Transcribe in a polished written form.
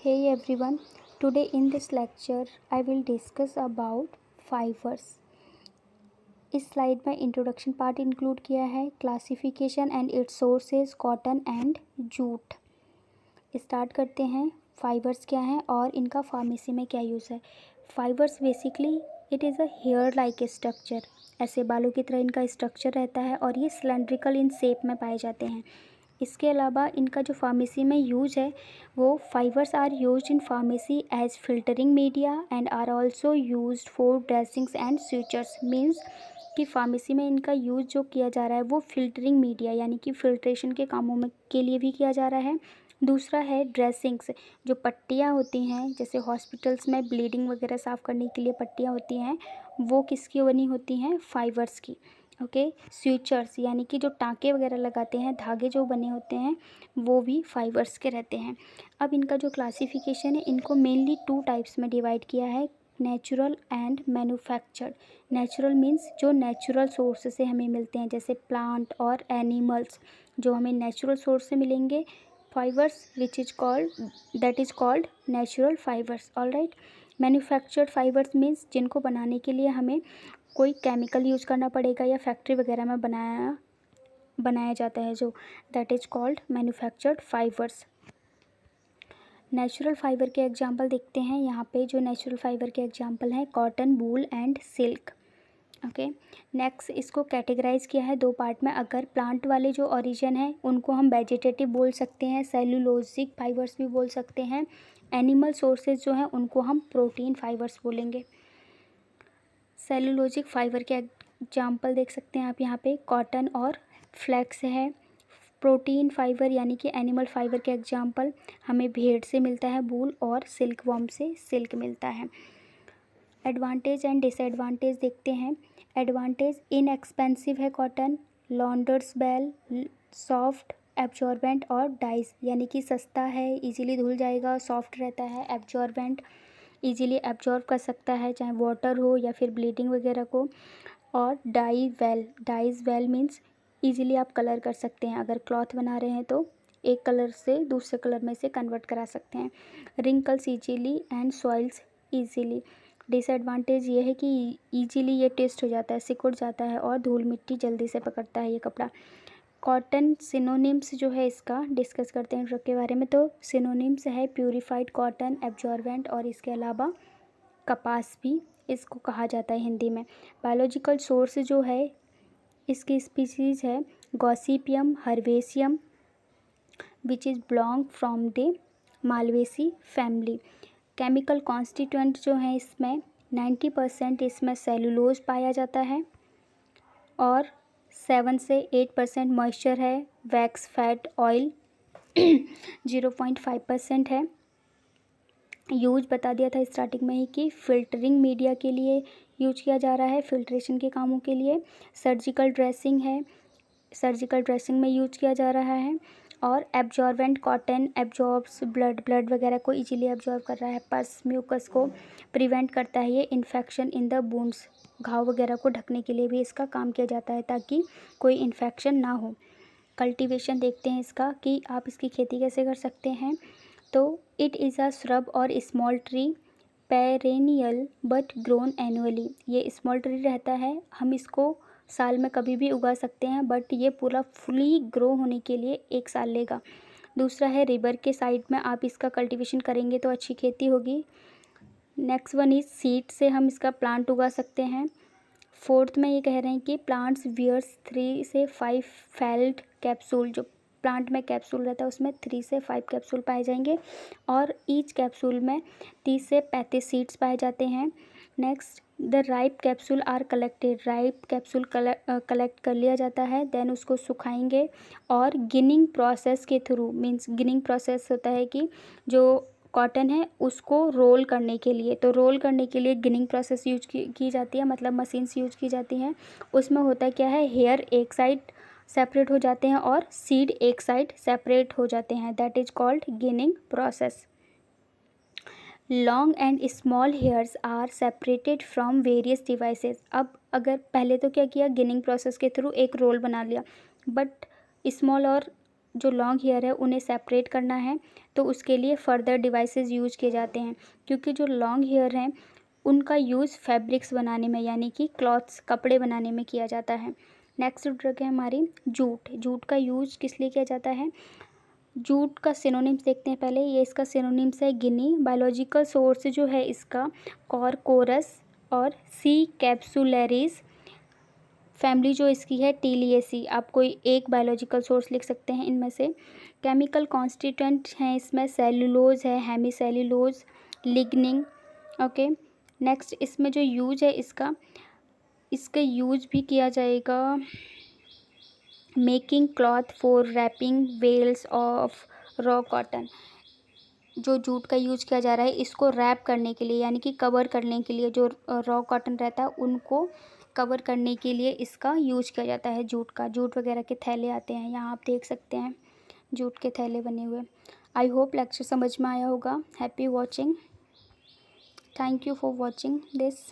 Hey everyone, today in this lecture I will discuss about fibers. इस slide में introduction part include किया है, classification and it's sources, cotton and jute. Start करते हैं। Fibres क्या हैं और इनका फार्मेसी में क्या यूज़ है। Fibres basically it is a hair like structure, ऐसे बालों की तरह इनका स्ट्रक्चर रहता है और ये सिलेंड्रिकल इन शेप में पाए जाते हैं। इसके अलावा इनका जो फार्मेसी में यूज है वो fibres are used in pharmacy as filtering media and are also used for dressings and sutures. Means कि फार्मेसी में इनका यूज़ जो किया जा रहा है वो फिल्टरिंग मीडिया यानी कि फिल्ट्रेशन के कामों में के लिए भी किया जा रहा है। दूसरा है ड्रेसिंग्स, जो पट्टियाँ होती हैं जैसे हॉस्पिटल्स में ब्लीडिंग वगैरह साफ़ करने के लिए पट्टियाँ होती हैं, वो किसकी बनी होती हैं, फाइबर्स की। ओके, स्यूचर्स यानी कि जो टाँके वगैरह लगाते हैं, धागे जो बने होते हैं वो भी फाइबर्स के रहते हैं। अब इनका जो क्लासिफिकेशन है इनको मेनली टू टाइप्स में डिवाइड किया है, natural and manufactured. Natural means जो नेचुरल सोर्स से हमें मिलते हैं, जैसे प्लांट और एनिमल्स जो हमें नेचुरल सोर्स से मिलेंगे, fibres which is called that is called natural fibres. Alright, manufactured fibres means जिनको बनाने के लिए हमें कोई केमिकल यूज़ करना पड़ेगा या फैक्ट्री वगैरह में बनाया जाता है जो, that is called manufactured fibres. Natural fibre के एग्जांपल देखते हैं यहाँ पे। जो नेचुरल फाइबर के एग्जांपल हैं cotton, wool and silk. Okay, next इसको कैटेगराइज किया है दो पार्ट में। अगर प्लांट वाले जो ओरिजिन है उनको हम वेजिटेटिव बोल सकते हैं, सेलुलोजिक फाइबर्स भी बोल सकते हैं। एनिमल सोर्सेज जो हैं उनको हम प्रोटीन फाइबर्स बोलेंगे। सेलुलोजिक फाइबर के एग्जाम्पल देख सकते हैं आप यहाँ पे, कॉटन और फ्लैक्स है। प्रोटीन फाइबर यानी कि एनिमल फाइबर के एग्जाम्पल हमें भेड़ से मिलता है वूल, और सिल्क वॉर्म से सिल्क मिलता है। एडवांटेज एंड डिसएडवांटेज देखते हैं। एडवांटेज, इनएक्सपेंसिव है कॉटन, लॉन्डर्सबेल, सॉफ्ट, एब्जॉर्बेंट और डाइज यानी कि सस्ता है, इजीली धुल जाएगा, सॉफ्ट रहता है, एब्जॉर्बेंट इजीली एब्जॉर्ब कर सकता है चाहे वाटर हो या फिर ब्लीडिंग वगैरह को। और डाइज वेल मीन्स इजीली आप कलर कर सकते हैं, अगर क्लॉथ बना रहे हैं तो एक कलर से दूसरे कलर में से कन्वर्ट करा सकते हैं। Wrinkles easily and soils easily. Disadvantage ये है कि इजीली ये टेस्ट हो जाता है, सिकुड़ जाता है और धूल मिट्टी जल्दी से पकड़ता है ये कपड़ा। कॉटन सिनोनिम्स जो है इसका डिस्कस करते हैं ड्रग के बारे में। तो सिनोनिम्स है प्यूरिफाइड कॉटन, एब्जॉर्बेंट और इसके अलावा कपास भी इसको कहा जाता है हिंदी में। बायोलॉजिकल सोर्स जो है इसकी स्पीसीज़ है Gossypium herbaceum which is belong from the malvaceae family. Chemical constituent जो हैं इसमें 90% इसमें सेलुलोज पाया जाता है और 7 से 8% मॉइस्चर है। वैक्स, फैट, ऑयल 0.5% है। यूज बता दिया था स्टार्टिंग में ही कि फिल्टरिंग मीडिया के लिए यूज किया जा रहा है, फिल्ट्रेशन के कामों के लिए। सर्जिकल ड्रेसिंग है, सर्जिकल ड्रेसिंग में यूज किया जा रहा है। और एब्जॉर्बेंट, कॉटन एब्जॉर्ब्स ब्लड वगैरह को इजीली एब्जॉर्ब कर रहा है। पस, म्यूकस को प्रिवेंट करता है ये। इन्फेक्शन इन द बूंड्स, घाव वगैरह को ढकने के लिए भी इसका काम किया जाता है ताकि कोई इन्फेक्शन ना हो। कल्टीवेशन देखते हैं इसका कि आप इसकी खेती कैसे कर सकते हैं। तो इट इज़ अ श्रब और small tree, perennial but grown annually. ये स्मॉल ट्री रहता है, हम इसको साल में कभी भी उगा सकते हैं, बट ये पूरा फुली ग्रो होने के लिए 1 साल लेगा। दूसरा है रिवर के साइड में आप इसका कल्टीवेशन करेंगे तो अच्छी खेती होगी। नेक्स्ट वन इज सीड से हम इसका प्लांट उगा सकते हैं। फोर्थ में ये कह रहे हैं कि प्लांट्स वियर्स 3 से 5 फेल्ड कैप्सूल, जो प्लांट में कैप्सूल रहता है उसमें 3 से 5 कैप्सूल पाए जाएंगे और ईच कैप्सूल में 30 से 35 सीड्स पाए जाते हैं। Next, the ripe capsule are collected, ripe capsule collect कर लिया जाता है, देन उसको सुखाएंगे और गिनिंग प्रोसेस के थ्रू, मीन्स गिनिंग प्रोसेस होता है कि जो कॉटन है उसको रोल करने के लिए, तो रोल करने के लिए गिनिंग प्रोसेस यूज की जाती है, मतलब मशीन्स यूज की जाती हैं। उसमें होता क्या है, हेयर एक साइड सेपरेट हो जाते हैं और सीड एक साइड सेपरेट हो जाते हैं, that is called ginning process. Long and small hairs are separated from various devices. अब अगर पहले तो क्या किया, गिनिंग प्रोसेस के थ्रू एक रोल बना लिया, बट स्मॉल और जो लॉन्ग हेयर है उन्हें सेपरेट करना है, तो उसके लिए फर्दर डिवाइसेस यूज किए जाते हैं, क्योंकि जो लॉन्ग हेयर हैं उनका यूज़ फैब्रिक्स बनाने में यानी कि क्लॉथ्स कपड़े बनाने में किया जाता है। नेक्स्ट ड्रग है हमारी जूट। जूट का यूज किस लिए किया जाता है? जूट का सिनोनिम्स देखते हैं पहले। ये इसका सिनोनिम्स है गिनी। बायोलॉजिकल सोर्स जो है इसका कॉरकोरस और सी कैप्सुलरिस। फैमिली जो इसकी है टीलिएसी। आप कोई एक बायोलॉजिकल सोर्स लिख सकते हैं इनमें से। केमिकल कॉन्स्टिट्यूएंट हैं इसमें सेलुलोज है, हेमीसेलुलोज, लिग्निन। ओके, नेक्स्ट इसमें जो यूज है इसका यूज भी किया जाएगा making cloth for wrapping bales of raw cotton. जो जूट का यूज किया जा रहा है इसको रैप करने के लिए यानी कि कवर करने के लिए, जो रॉ कॉटन रहता है उनको कवर करने के लिए इसका यूज किया जाता है जूट का। जूट वगैरह के थैले आते हैं, यहाँ आप देख सकते हैं जूट के थैले बने हुए। आई होप लेक्चर समझ में आया होगा। Happy watching. Thank you for watching this.